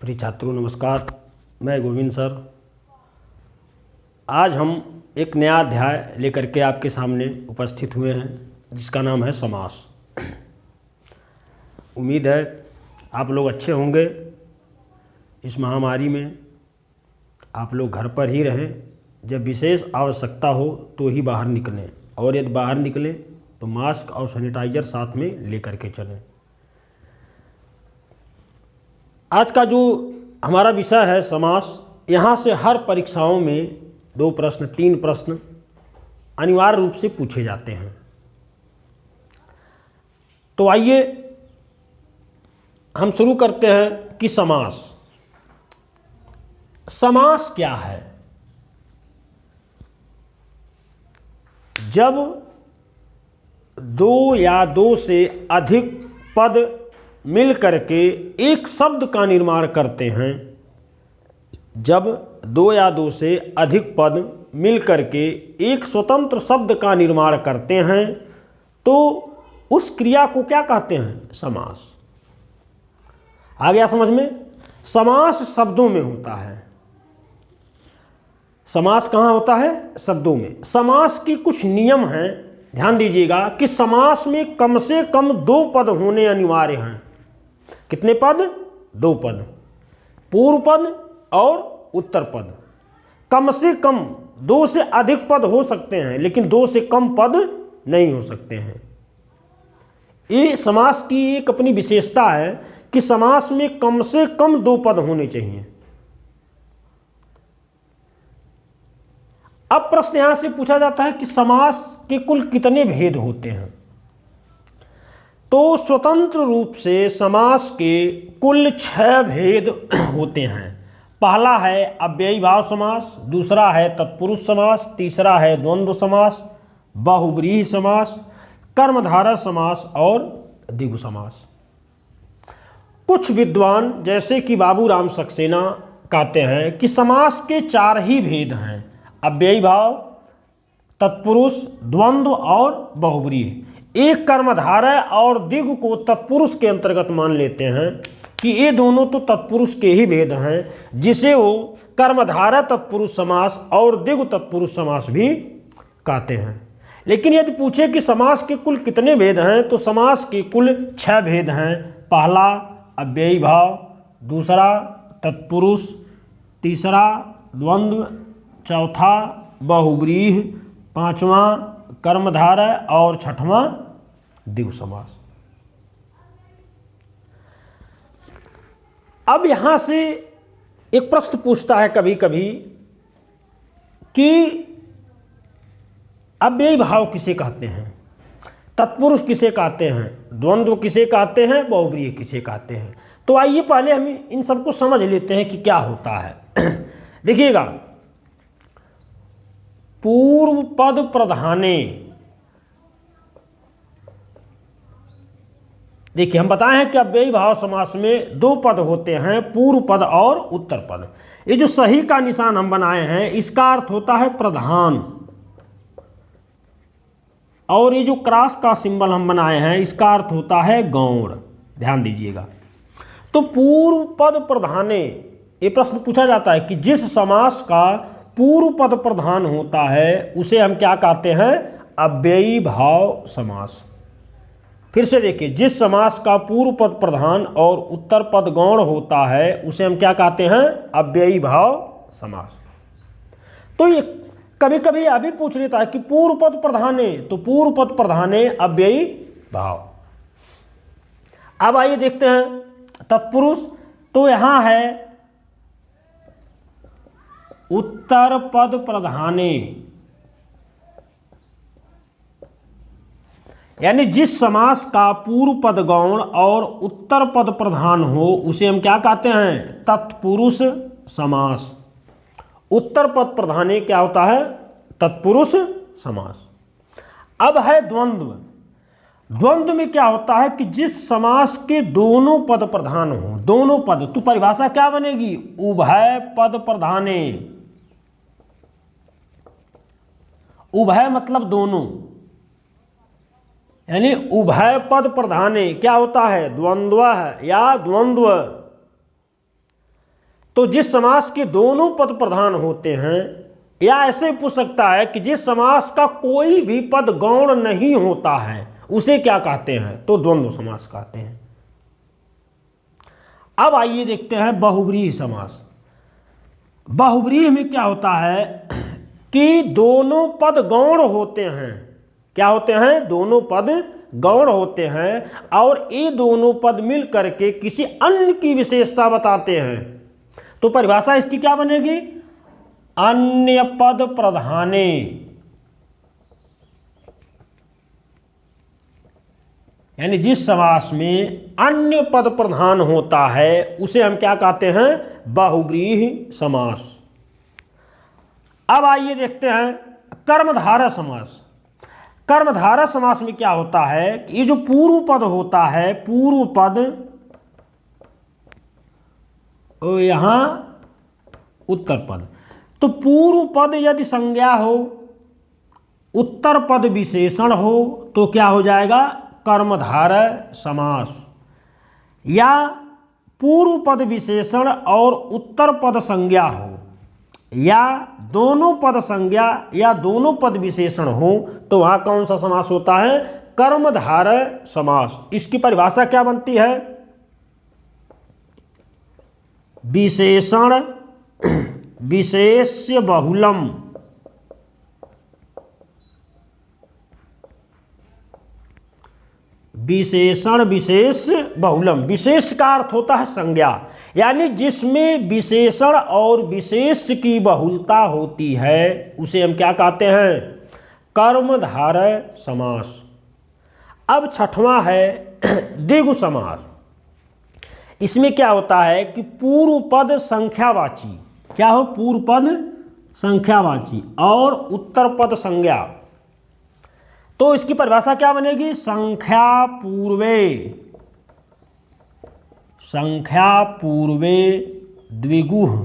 प्रिय छात्रों नमस्कार, मैं गोविंद सर। आज हम एक नया अध्याय लेकर के आपके सामने उपस्थित हुए हैं जिसका नाम है समास। उम्मीद है आप लोग अच्छे होंगे। इस महामारी में आप लोग घर पर ही रहें, जब विशेष आवश्यकता हो तो ही बाहर निकलें, और यदि बाहर निकलें तो मास्क और सैनिटाइज़र साथ में लेकर के चलें। आज का जो हमारा विषय है समास, यहाँ से हर परीक्षाओं में 2 प्रश्न 3 प्रश्न अनिवार्य रूप से पूछे जाते हैं। तो आइए हम शुरू करते हैं कि समास क्या है। जब 2 या 2 से अधिक पद मिल करके एक शब्द का निर्माण करते हैं, जब 2 या 2 से अधिक पद मिल करके एक स्वतंत्र शब्द का निर्माण करते हैं, तो उस क्रिया को क्या कहते हैं? समास। आ गया समझ में? समास शब्दों में होता है। समास कहाँ होता है? शब्दों में। समास की कुछ नियम हैं, ध्यान दीजिएगा कि समास में कम से कम 2 पद होने अनिवार्य हैं। कितने पद? 2 पद, पूर्व पद और उत्तर पद। कम से कम 2 से अधिक पद हो सकते हैं, लेकिन 2 से कम पद नहीं हो सकते हैं। ये समास की एक अपनी विशेषता है कि समास में कम से कम 2 पद होने चाहिए। अब प्रश्न यहां से पूछा जाता है कि समास के कुल कितने भेद होते हैं? तो स्वतंत्र रूप से समास के कुल 6 भेद होते हैं। पहला है अव्ययी भाव समास, दूसरा है तत्पुरुष समास, तीसरा है द्वंद्व समास, बहुब्रीहि समास, कर्मधारय समास और द्विगु समास। कुछ विद्वान जैसे कि बाबू राम सक्सेना कहते हैं कि समास के 4 ही भेद हैं: अव्ययी भाव, तत्पुरुष, द्वंद्व और बहुब्रीहि। एक कर्मधारय और द्विगु को तत्पुरुष के अंतर्गत मान लेते हैं कि ये दोनों तो तत्पुरुष के ही भेद हैं, जिसे वो कर्मधारय तत्पुरुष समास और द्विगु तत्पुरुष समास भी कहते हैं। लेकिन यदि पूछे कि समास के कुल कितने भेद हैं, तो समास के कुल 6 भेद हैं। पहला अव्ययी भाव, दूसरा तत्पुरुष, तीसरा द्वंद्व, चौथा बहुब्रीहि, 5वां कर्मधारय और 6वां द्विगु समास। अब यहां से एक प्रश्न पूछता है कभी कभी कि अव्ययी भाव किसे कहते हैं, तत्पुरुष किसे कहते हैं, द्वंद्व किसे कहते हैं, बहुब्रीहि किसे कहते हैं। तो आइए पहले हम इन सबको समझ लेते हैं कि क्या होता है। देखिएगा, पूर्व पद प्रधाने, देखिए हम बताए हैं कि अव्ययी भाव समास में 2 पद होते हैं, पूर्व पद और उत्तर पद। ये जो सही का निशान हम बनाए हैं, इसका अर्थ होता है प्रधान, और ये जो क्रॉस का सिंबल हम बनाए हैं, इसका अर्थ होता है गौण। ध्यान दीजिएगा। तो पूर्व पद प्रधाने, ये प्रश्न पूछा जाता है कि जिस समास का पूर्व पद प्रधान होता है उसे हम क्या कहते हैं? अव्ययी भाव समास। फिर से देखिए, जिस समास का पूर्व पद प्रधान और उत्तर पद गौण होता है उसे हम क्या कहते हैं? अव्ययी भाव समास। तो ये कभी कभी अभी पूछ लेता है कि पूर्व पद प्रधाने, तो पूर्व पद प्रधाने अव्ययी भाव। अब आइए देखते हैं तत्पुरुष। तो यहां है उत्तर पद प्रधाने, यानी जिस समास का पूर्व पद गौण और उत्तर पद प्रधान हो उसे हम क्या कहते हैं? तत्पुरुष समास। उत्तर पद प्रधाने क्या होता है? तत्पुरुष समास। अब है द्वंद्व। द्वंद्व में क्या होता है कि जिस समास के दोनों पद प्रधान हो, दोनों पद, तो परिभाषा क्या बनेगी? उभय पद प्रधाने। उभय मतलब दोनों, यानी उभय पद प्रधाने क्या होता है? द्वंद्व या द्वंद्व। तो जिस समास के दोनों पद प्रधान होते हैं, या ऐसे पूछ सकता है कि जिस समास का कोई भी पद गौण नहीं होता है उसे क्या कहते हैं, तो द्वंद्व समास कहते हैं। अब आइए देखते हैं बहुव्रीहि समास। बहुव्रीहि में क्या होता है कि दोनों पद गौण होते हैं। क्या होते हैं? दोनों पद गौण होते हैं और ये दोनों पद मिल करके किसी अन्य की विशेषता बताते हैं। तो परिभाषा इसकी क्या बनेगी? अन्य पद प्रधाने। यानी जिस समास में अन्य पद प्रधान होता है उसे हम क्या कहते हैं? बहुव्रीहि समास। अब आइए देखते हैं कर्मधारय समास। कर्मधारय समास में क्या होता है कि ये जो पूर्व पद होता है, पूर्व पद और यहां उत्तर पद, तो पूर्व पद यदि संज्ञा हो, उत्तर पद विशेषण हो, तो क्या हो जाएगा? कर्मधारय समास। या पूर्व पद विशेषण और उत्तर पद संज्ञा हो, या दोनों पद संज्ञा या दोनों पद विशेषण हो, तो वहां कौन सा समास होता है? कर्मधारय समास। इसकी परिभाषा क्या बनती है? विशेषण विशेष्य बहुलम। विशेषण विशेष बहुलम। विशेष का अर्थ होता है संज्ञा, यानी जिसमें विशेषण और विशेष की बहुलता होती है उसे हम क्या कहते हैं? कर्मधारय समास। अब छठवां है द्विगु समास। इसमें क्या होता है कि पूर्व पद संख्यावाची, क्या हो? पूर्व पद संख्यावाची और उत्तर पद संज्ञा। तो इसकी परिभाषा क्या बनेगी? संख्या पूर्वे। संख्या पूर्वे द्विगुः।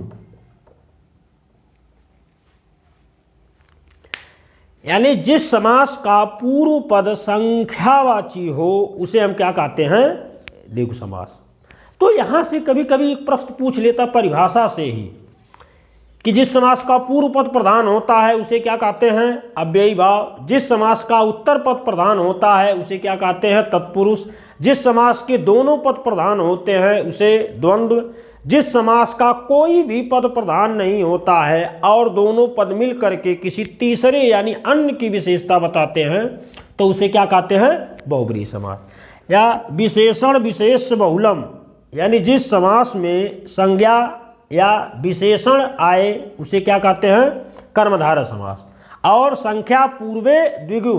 यानी जिस समास का पूर्व पद संख्यावाची हो उसे हम क्या कहते हैं? द्विगु समास। तो यहां से कभी कभी एक प्रश्न पूछ लेता परिभाषा से ही कि जिस समास का पूर्व पद प्रधान होता है उसे क्या कहते हैं? अव्ययी भाव। जिस समास का उत्तर पद प्रधान होता है उसे क्या कहते हैं? तत्पुरुष। जिस समास के दोनों पद प्रधान होते हैं उसे द्वंद्व। जिस समास का कोई भी पद प्रधान नहीं होता है और दोनों पद मिल करके किसी तीसरे यानी अन्य की विशेषता बताते हैं तो उसे क्या कहते हैं? बहुव्रीहि समास। या विशेषण विशेष बहुलम, यानी जिस समास में संज्ञा या विशेषण आए उसे क्या कहते हैं? कर्मधारय समास। और संख्या पूर्वे द्विगु,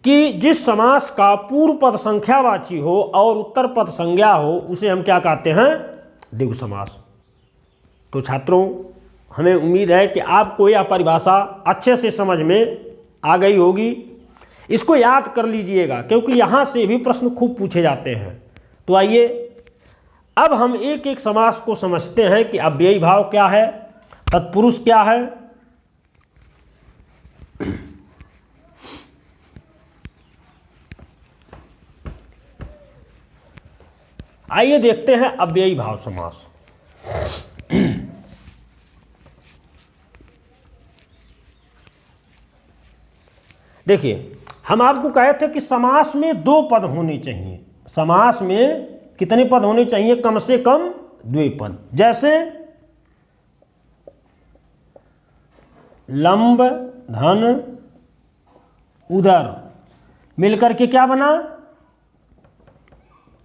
कि जिस समास का पूर्व पद संख्यावाची हो और उत्तर पद संज्ञा हो उसे हम क्या कहते हैं? द्विगु समास। तो छात्रों, हमें उम्मीद है कि आपको यह परिभाषा अच्छे से समझ में आ गई होगी। इसको याद कर लीजिएगा क्योंकि यहाँ से भी प्रश्न खूब पूछे जाते हैं। तो आइए अब हम एक एक समास को समझते हैं कि अव्ययी भाव क्या है, तत्पुरुष क्या है। आइए देखते हैं अव्ययी भाव समास। देखिए, हम आपको कहे थे कि समास में दो पद होने चाहिए। समास में कितने पद होने चाहिए? कम से कम द्वि पद। जैसे लंब धन उदर मिलकर के क्या बना?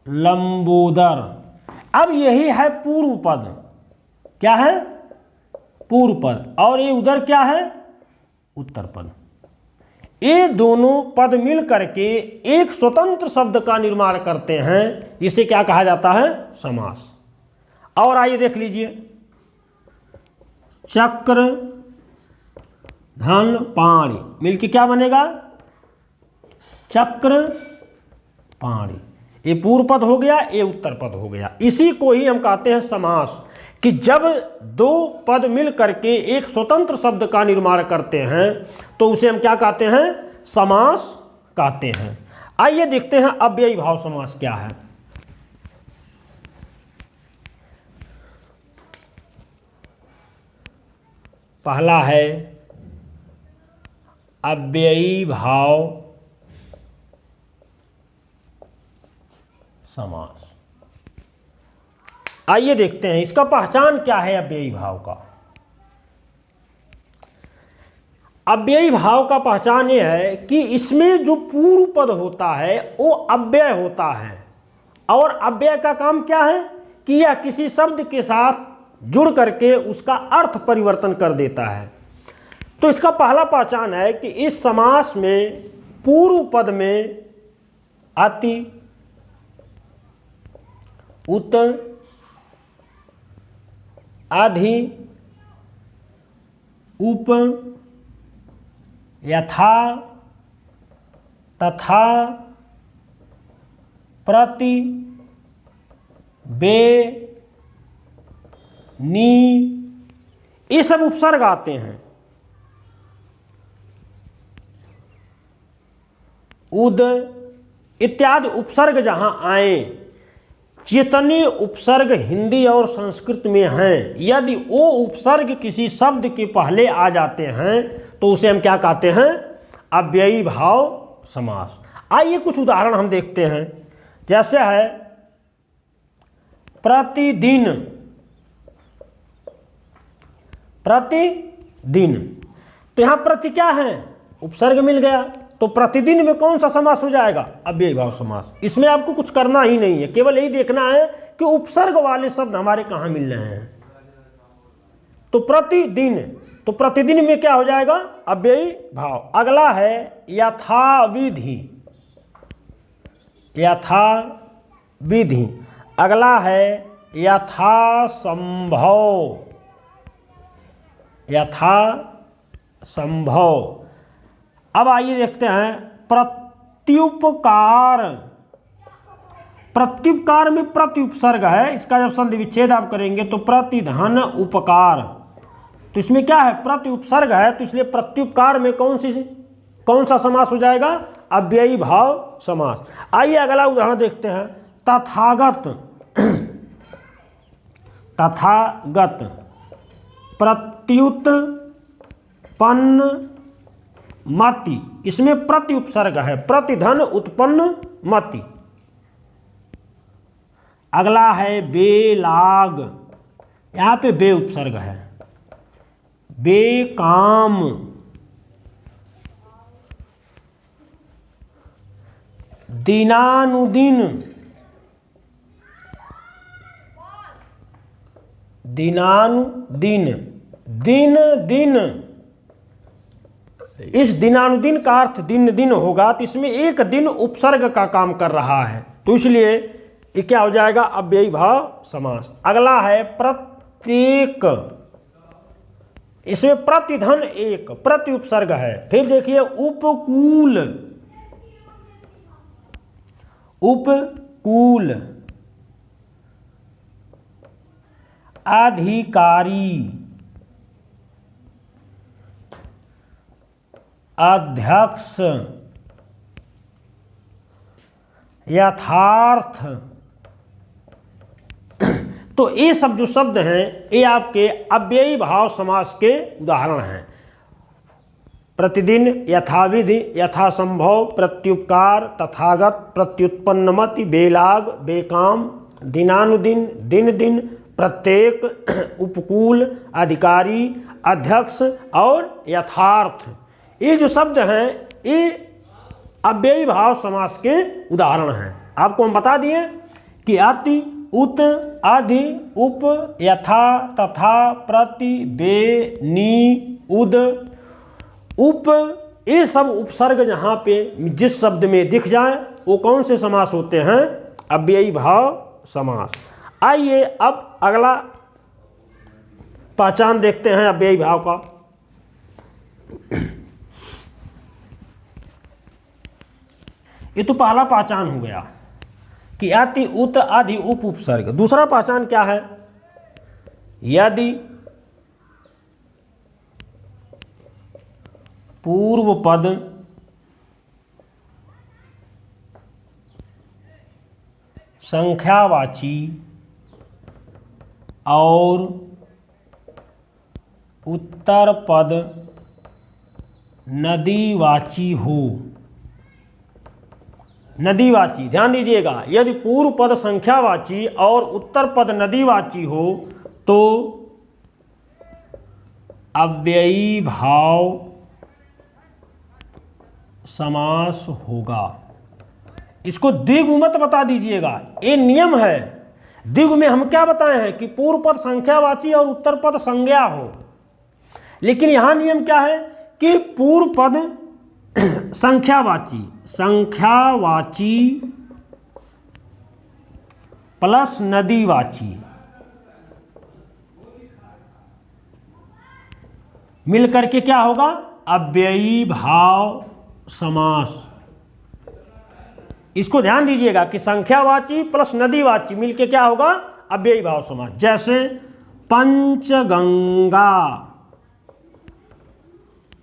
लंबोदर। अब यही है पूर्व पद। क्या है? पूर्व पद। और ये उदर क्या है? उत्तर पद। ये दोनों पद मिल करके एक स्वतंत्र शब्द का निर्माण करते हैं जिसे क्या कहा जाता है? समास। और आइए देख लीजिए, चक्र धन पाणी मिलके क्या बनेगा? चक्र पाणी। ये पूर्व पद हो गया, ये उत्तर पद हो गया। इसी को ही हम कहते हैं समास, कि जब दो पद मिल करके एक स्वतंत्र शब्द का निर्माण करते हैं तो उसे हम क्या कहते हैं? समास कहते हैं। आइए देखते हैं अव्ययी भाव समास क्या है। पहला है अव्ययी भाव समास। आइए देखते हैं इसका पहचान क्या है अव्ययी भाव का। अव्ययी भाव का पहचान ये है कि इसमें जो पूर्व पद होता है वो अव्यय होता है, और अव्यय का काम क्या है कि यह किसी शब्द के साथ जुड़ करके उसका अर्थ परिवर्तन कर देता है। तो इसका पहला पहचान है कि इस समास में पूर्व पद में अति, उत, अधि, उप, यथा, तथा, प्रति, बे, नी, ये सब उपसर्ग आते हैं। उद इत्यादि उपसर्ग जहां आए, जितने उपसर्ग हिंदी और संस्कृत में हैं, यदि वो उपसर्ग किसी शब्द के पहले आ जाते हैं तो उसे हम क्या कहते हैं? अव्ययी भाव समास। आइए कुछ उदाहरण हम देखते हैं। जैसे है प्रतिदिन, प्रतिदिन, तो यहां प्रति क्या है? उपसर्ग मिल गया, तो प्रतिदिन में कौन सा समास हो जाएगा? अव्ययी भाव समास। इसमें आपको कुछ करना ही नहीं है, केवल यही देखना है कि उपसर्ग वाले शब्द हमारे कहां मिल रहे हैं। तो प्रतिदिन, तो प्रतिदिन में क्या हो जाएगा? अव्ययी भाव। अगला है यथाविधि, यथाविधि। अगला है यथासंभव, यथासंभव। अब आइए देखते हैं प्रत्युपकार। प्रत्युपकार में प्रति उपसर्ग है, इसका जब संधि विच्छेद आप करेंगे तो प्रतिधन उपकार, तो इसमें क्या है? प्रति उपसर्ग है, तो इसलिए प्रत्युपकार में कौन सा समास हो जाएगा? अव्ययी भाव समास। आइए अगला उदाहरण देखते हैं। तथागत, तथागत, प्रत्युत्पन्न मति, इसमें प्रति उपसर्ग है, प्रतिधन उत्पन्न मति। अगला है बेलाग, यहां पे बे उपसर्ग है। बेकाम, दिनानुदिन, दिनानुदिन, दिन दिन। इस दिनानुदिन का अर्थ दिन दिन होगा, तो इसमें एक दिन उपसर्ग का काम कर रहा है, तो इसलिए ये क्या हो जाएगा? अव्ययी भाव समास। अगला है प्रत्येक, इसमें प्रतिधन एक, प्रति उपसर्ग है। फिर देखिए उपकूल, उपकूल, अधिकारी, अध्यक्ष, यथार्थ। तो ये सब जो शब्द हैं ये आपके अव्ययी भाव समास के उदाहरण हैं। प्रतिदिन, यथाविधि, यथासंभव, प्रत्युपकार, तथागत, प्रत्युत्पन्नमति, बेलाग, बेकाम, दिनानुदिन, दिन दिन, प्रत्येक, उपकूल, अधिकारी, अध्यक्ष और यथार्थ। ये जो शब्द हैं ये अव्ययी भाव समास के उदाहरण हैं। आपको हम बता दिए कि अति, उत, अधि, उप, यथा, तथा, प्रति, बे, नी, उद, उप, ये सब उपसर्ग जहाँ पे जिस शब्द में दिख जाए वो कौन से समास होते हैं? अव्ययी भाव समास। आइए अब अगला पहचान देखते हैं अव्ययी भाव का। ये तो पहला पहचान हो गया कि अति, उत, अधि, उप उपसर्ग। दूसरा पहचान क्या है? यदि पूर्व पद संख्यावाची और उत्तर पद नदीवाची हो। नदीवाची, ध्यान दीजिएगा, यदि पूर्व पद संख्यावाची और उत्तर पद नदीवाची हो तो अव्ययी भाव समास होगा। इसको द्विगु मत बता दीजिएगा, ये नियम है। द्विगु में हम क्या बताए हैं कि पूर्व पद संख्यावाची और उत्तर पद संज्ञा हो, लेकिन यहां नियम क्या है कि पूर्व पद संख्यावाची प्लस नदीवाची मिलकर के क्या होगा, अव्ययी भाव समास। इसको ध्यान दीजिएगा कि संख्यावाची प्लस नदीवाची मिलके क्या होगा, अव्ययी भाव समास। जैसे पंचगंगा,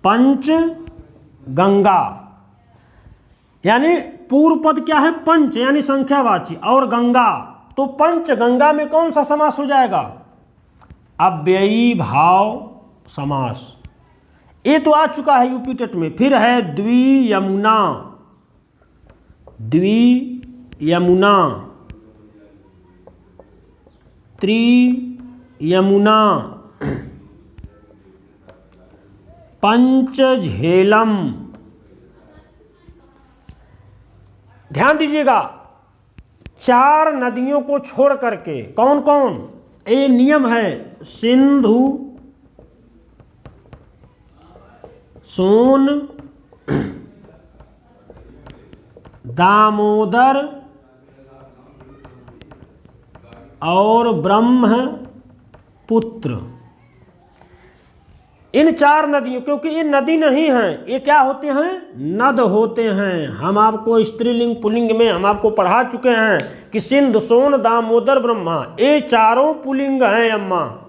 पंचगंगा यानी पूर्व पद क्या है, पंच यानी संख्यावाची और गंगा, तो पंचगंगा में कौन सा समास हो जाएगा, अव्ययी भाव समास। ये तो आ चुका है यूपी टेट में। फिर है द्वियमुना, द्वियमुना, त्रियमुना, पंचझेलम। ध्यान दीजिएगा, चार नदियों को छोड़ करके कौन कौन, ये नियम है, सिंधु, सोन, दामोदर और ब्रह्मपुत्र। इन चार नदियों, क्योंकि ये नदी नहीं है, ये क्या होते हैं, नद होते हैं। हम आपको स्त्रीलिंग पुल्लिंग में हम आपको पढ़ा चुके हैं कि सिंध, सोन, दामोदर, ब्रह्मा, ये चारों पुल्लिंग हैं अम्मा,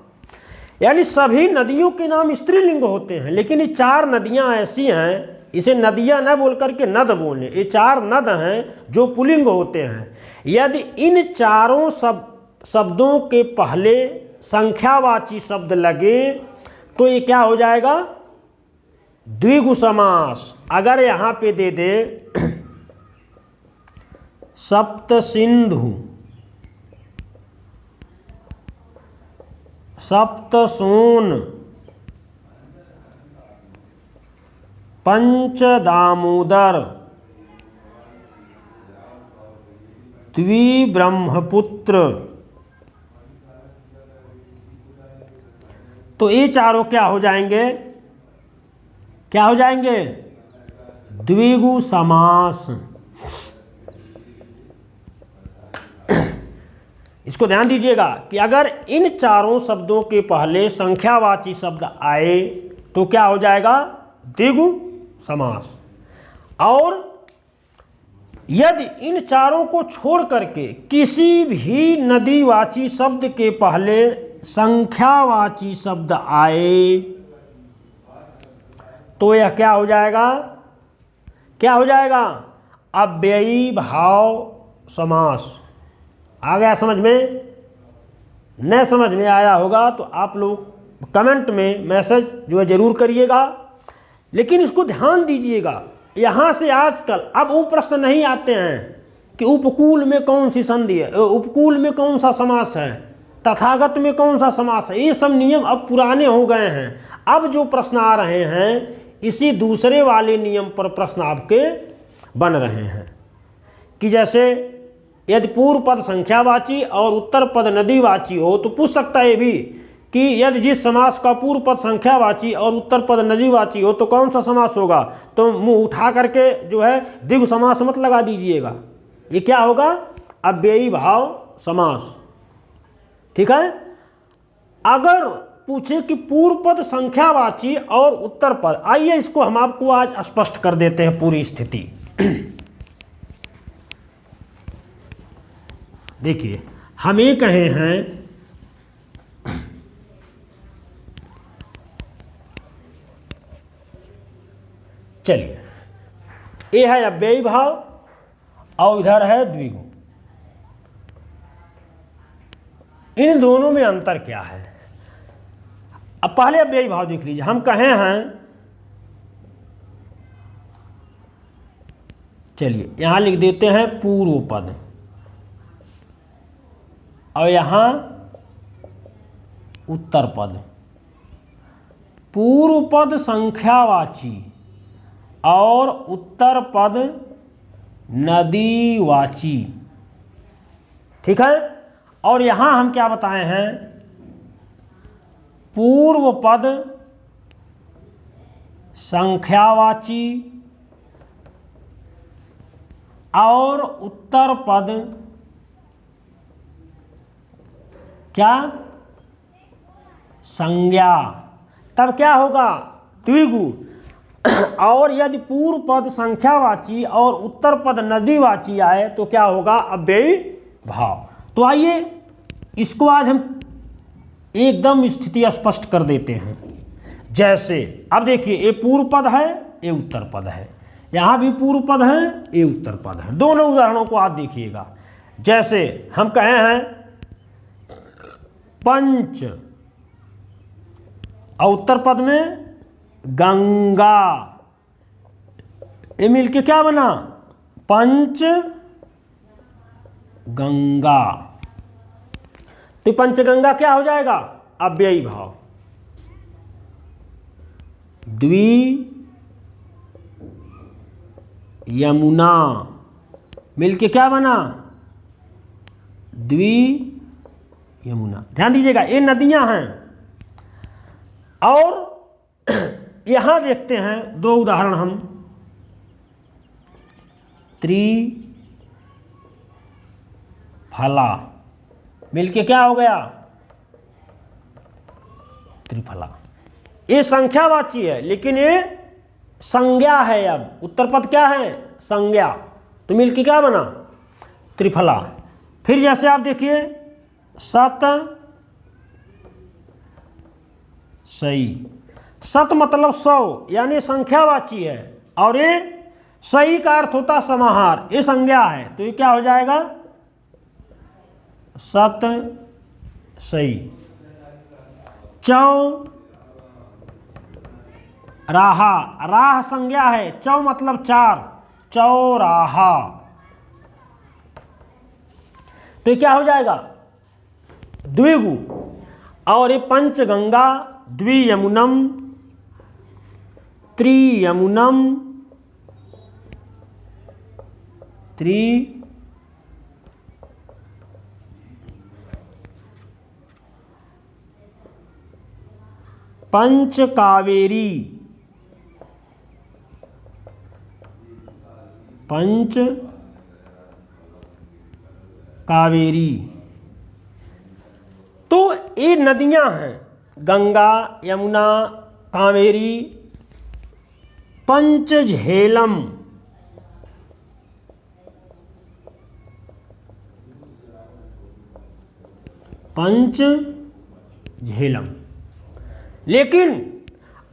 यानी सभी नदियों के नाम स्त्रीलिंग होते हैं। लेकिन ये चार नदियां ऐसी हैं, इसे नदियां न बोल करके नद बोले, ये चार नद हैं जो पुल्लिंग होते हैं। यदि इन चारों शब्दों के पहले संख्यावाची शब्द लगे तो ये क्या हो जाएगा, द्विगु समास। अगर यहां पे दे दे सप्त सिंधु, सप्त सोन, पंच दामोदर, द्विब्रह्मपुत्र, तो ये चारों क्या हो जाएंगे, क्या हो जाएंगे, द्विगु समास। इसको ध्यान दीजिएगा कि अगर इन चारों शब्दों के पहले संख्यावाची शब्द आए तो क्या हो जाएगा, द्विगु समास। और यदि इन चारों को छोड़ करके किसी भी नदीवाची शब्द के पहले संख्यावाची शब्द आए तो यह क्या हो जाएगा, क्या हो जाएगा, अव्ययी भाव समास। आ गया समझ में? न समझ में आया होगा तो आप लोग कमेंट में मैसेज जो है जरूर करिएगा। लेकिन इसको ध्यान दीजिएगा, यहाँ से आजकल अब वो प्रश्न नहीं आते हैं कि उपकूल में कौन सी संधि है, उपकूल में कौन सा समास है, तथागत में कौन सा समास है। ये सब नियम अब पुराने हो गए हैं। अब जो प्रश्न आ रहे हैं इसी दूसरे वाले नियम पर प्रश्न आपके बन रहे हैं कि जैसे यदि पूर्व पद संख्यावाची और उत्तर पद नदीवाची हो तो पूछ सकता है ये भी कि यदि जिस समास का पूर्व पद संख्यावाची और उत्तर पद नदीवाची हो तो कौन सा समास होगा। तो मुंह उठा करके जो है द्विगु समास मत लगा दीजिएगा, ये क्या होगा, अव्ययी भाव समास। ठीक है। अगर पूछे कि पूर्व पद संख्यावाची और उत्तर पद, आइए इसको हम आपको आज स्पष्ट कर देते हैं पूरी स्थिति। देखिए हम ये कहे हैं, चलिए ये है अव्ययी भाव और इधर है द्विगु। इन दोनों में अंतर क्या है? अब पहले अव्ययी भाव देख लीजिए। हम कहे हैं, चलिए यहां लिख देते हैं पूर्व पद, और यहां उत्तर पद। पूर्व पद संख्यावाची और उत्तर पद नदीवाची, ठीक है। और यहां हम क्या बताए हैं, पूर्व पद संख्यावाची और उत्तर पद क्या, संज्ञा। तब क्या होगा, द्विगु। और यदि पूर्व पद संख्यावाची और उत्तर पद नदीवाची आए तो क्या होगा, अव्ययी भाव। तो आइए इसको आज हम एकदम स्थिति स्पष्ट कर देते हैं। जैसे अब देखिए, ये पूर्व पद है, ये उत्तर पद है, यहां भी पूर्व पद है, ये उत्तर पद है। दोनों उदाहरणों को आप देखिएगा। जैसे हम कहे हैं पंच, और उत्तर पद में गंगा, ये मिलके क्या बना, पंच गंगा। तो पंचगंगा क्या हो जाएगा, अव्ययी भाव। द्वि यमुना मिलके क्या बना, द्वि यमुना। ध्यान दीजिएगा, ये नदियां हैं। और यहां देखते हैं दो उदाहरण हम, त्रिफला मिलके क्या हो गया, त्रिफला। ये संख्यावाची है लेकिन ये संज्ञा है। अब उत्तर पद क्या है, संज्ञा, तो मिलके क्या बना, त्रिफला। फिर जैसे आप देखिए सत सई, सत मतलब 100 यानी संख्यावाची है, और ये सही का अर्थ होता समाहार, ये संज्ञा है। तो ये क्या हो जाएगा, सत सई। चौ राहा, राह संज्ञा है, चौ मतलब 4, चौराहा। तो ये क्या हो जाएगा, द्विगु। और ये पंचगंगा, द्वियमुनम, त्रियमुनम, पंच कावेरी, पंच कावेरी। तो ये नदियां हैं, गंगा, यमुना, कावेरी, पंच झेलम, पंच झेलम। लेकिन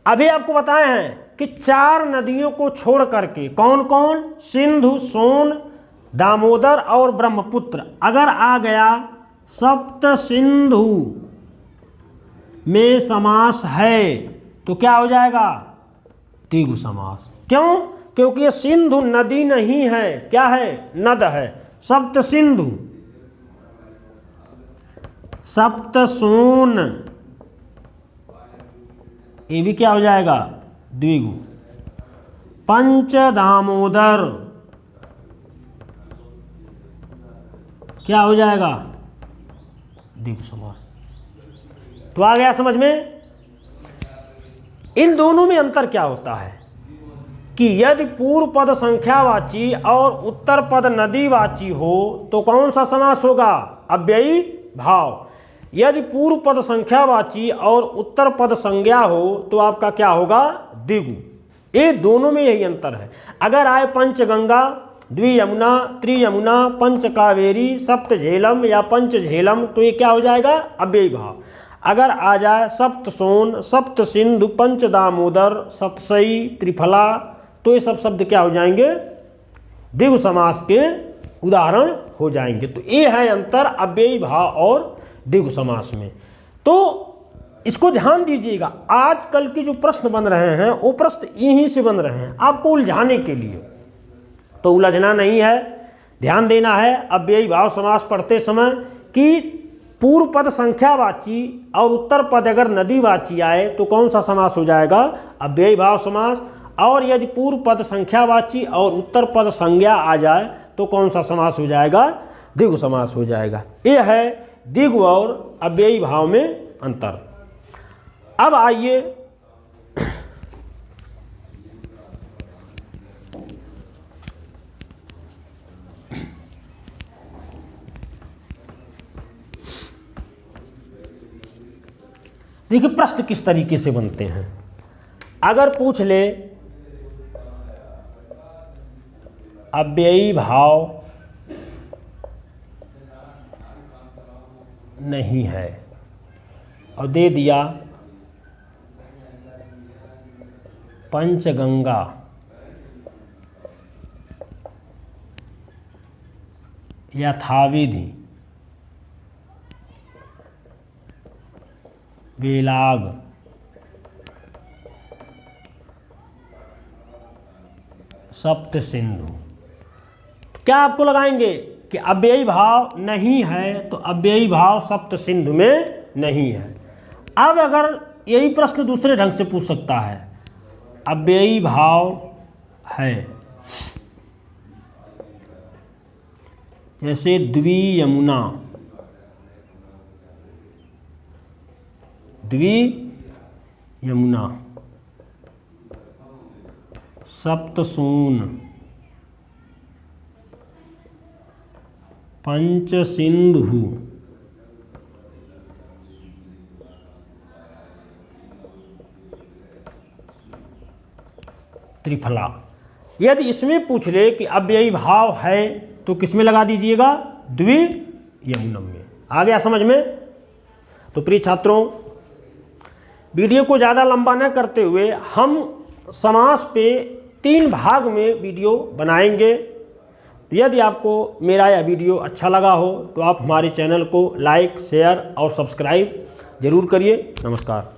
अभी आपको बताए हैं कि 4 नदियों को छोड़ करके, कौन कौन, सिंधु, सोन, दामोदर और ब्रह्मपुत्र। अगर आ गया सप्त सिंधु में समास है तो क्या हो जाएगा, द्विगु समास। क्यों, क्योंकि ये सिंधु नदी नहीं है, क्या है, नद है। सप्त सिंधु, सप्त सोन, ये भी क्या हो जाएगा, द्विगु। पंच दामोदर क्या हो जाएगा, द्विगु समास। तो आ गया समझ में। इन दोनों में अंतर क्या होता है कि यदि पूर्व पद संख्यावाची और उत्तर पद नदीवाची हो तो कौन सा समास होगा, अव्ययी भाव। यदि पूर्व पद संख्यावाची और उत्तर पद संज्ञा हो तो आपका क्या होगा, द्विगु। ये दोनों में यही अंतर है। अगर आए पंचगंगा, द्वियमुना, त्रियमुना, पंच कावेरी, सप्त झेलम या पंच झेलम तो ये क्या हो जाएगा, अव्ययी भाव। अगर आ जाए सप्त सोन, सप्त सिंधु, पंच दामोदर, सप्तसई, त्रिफला तो ये सब शब्द क्या हो जाएंगे, द्विगु समास के उदाहरण हो जाएंगे। तो ये है अंतर अव्ययी भाव और द्विगु समास में। तो इसको ध्यान दीजिएगा, आजकल के जो प्रश्न बन रहे हैं वो प्रश्न यहीं से बन रहे हैं आपको उलझाने के लिए। तो उलझना नहीं है, ध्यान देना है अव्ययी भाव समास पढ़ते समय कि पूर्व पद संख्यावाची और उत्तर पद अगर नदीवाची आए तो कौन सा समास हो जाएगा, अव्ययी भाव समास। और यदि पूर्व पद संख्यावाची और उत्तर पद संज्ञा आ जाए तो कौन सा समास हो जाएगा, द्विगु समास हो जाएगा। यह है द्विगु और अव्ययी भाव में अंतर। अब आइए देखिए प्रश्न किस तरीके से बनते हैं। अगर पूछ ले अव्ययी भाव नहीं है और दे दिया पंचगंगा यथाविधि बेलाग सप्त सिंधु, तो क्या आपको लगाएंगे कि अव्ययी भाव नहीं है तो अव्ययी भाव सप्त सिंधु में नहीं है। अब अगर यही प्रश्न दूसरे ढंग से पूछ सकता है, अव्ययी भाव है जैसे द्वि यमुना, द्वि यमुना सप्तसून पंच सिंधु त्रिफला। यदि इसमें पूछ ले कि अव्ययी भाव है तो किसमें लगा दीजिएगा, द्वि यमुनम में। आ गया समझ में। तो प्रिय छात्रों, वीडियो को ज़्यादा लंबा न करते हुए हम समास पे 3 भाग में वीडियो बनाएंगे। यदि आपको मेरा यह वीडियो अच्छा लगा हो तो आप हमारे चैनल को लाइक, शेयर और सब्सक्राइब जरूर करिए। नमस्कार।